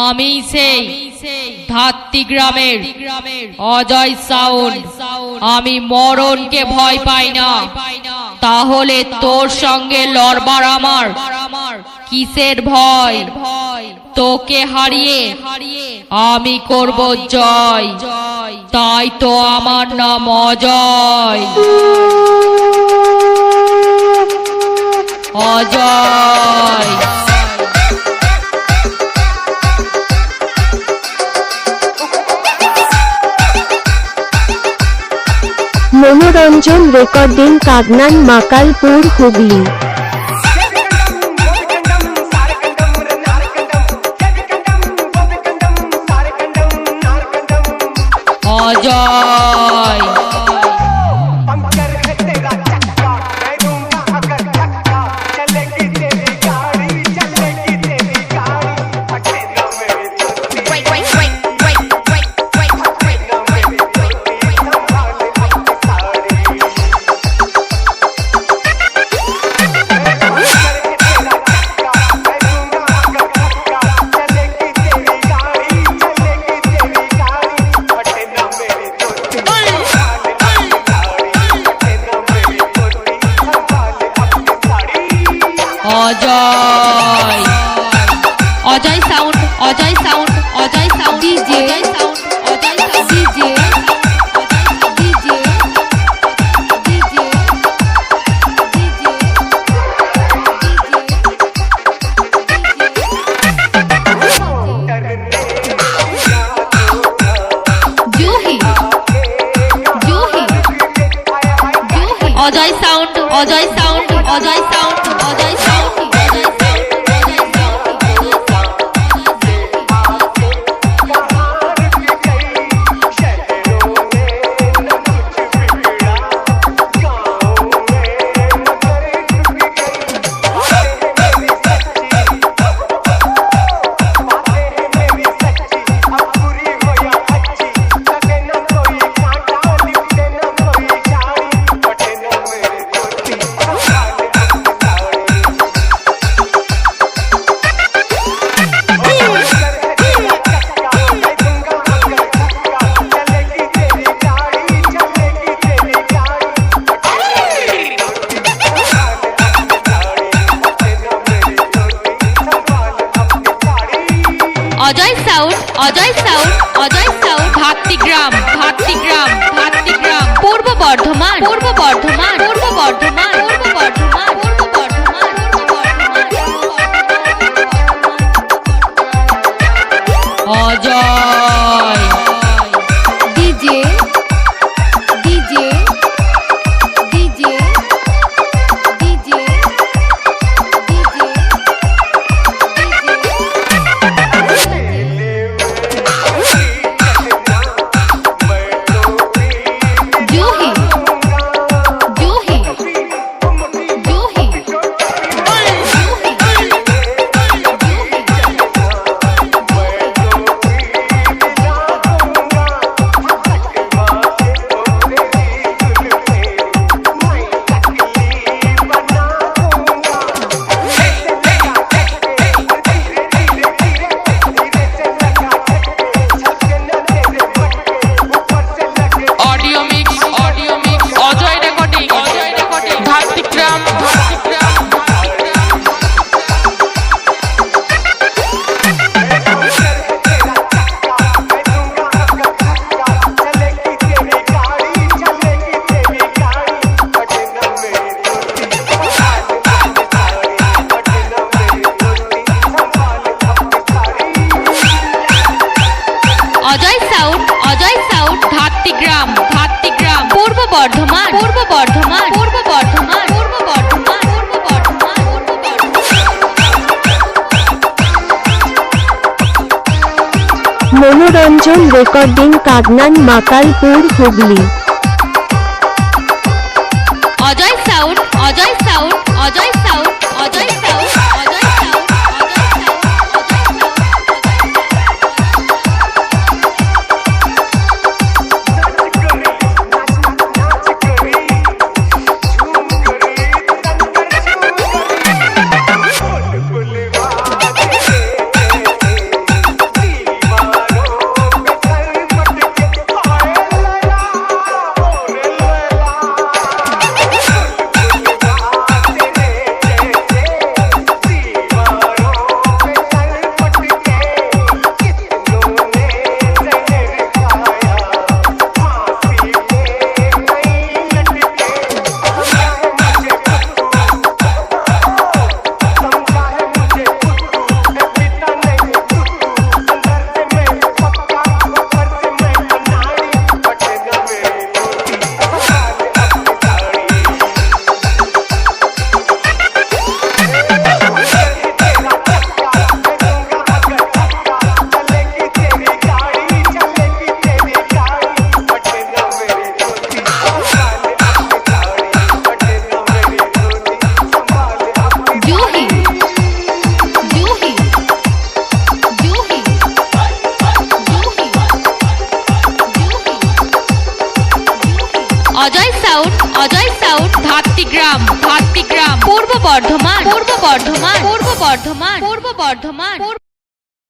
আমি সেই ধাত্রী গ্রামের অজয় সাউন্ড। আমি মরণকে ভয় পাই না, তাহলে তোর সঙ্গে লড়বার আমার কিসের ভয়? তোকে হারিয়ে আমি করব জয়, তাই তো আমার নাম Ajay. Ajay Manoranjan recording, Kagnan, Makalpur, Hooghly. Ajay Ajay Ajay sound, Ajay sound, Ajay sound, DJ sound, Ajay sound, DJ DJ DJ Juhi Juhi Juhi Ajay sound, Ajay sound, Ajay sound, Ajay sound. Ajay sound, Ajay sound, Ajay sound, Dhatrigram, Dhatrigram, Dhatrigram, Purba Bardhaman, Purba Bardhaman, Purba Bardhaman, Purba Bardhaman, Purba Bardhaman, Ajay DJ DJ DJ DJ DJ Juhi Juhi Juhi audio mix, audio mix, Ajay recording, Ajay recording, Dhatrigram, Dhatrigram, Dhatrigram. Ajay sound, Ajay sound, Dhatrigram, Dhatrigram, Purba Bardhaman, Purba Bardhaman, Purba Bardhaman, Purba Bardhaman, Purba Bardhaman, Purba Bardhaman. Manoranjan recording, Kagnan, Makalpur, Hooghly. Ajay sound, Ajay sound, Ajay sound, Ajay sound, Ajay sound, Ajay sound, Ajay sound Dhatrigram Purba Bardhaman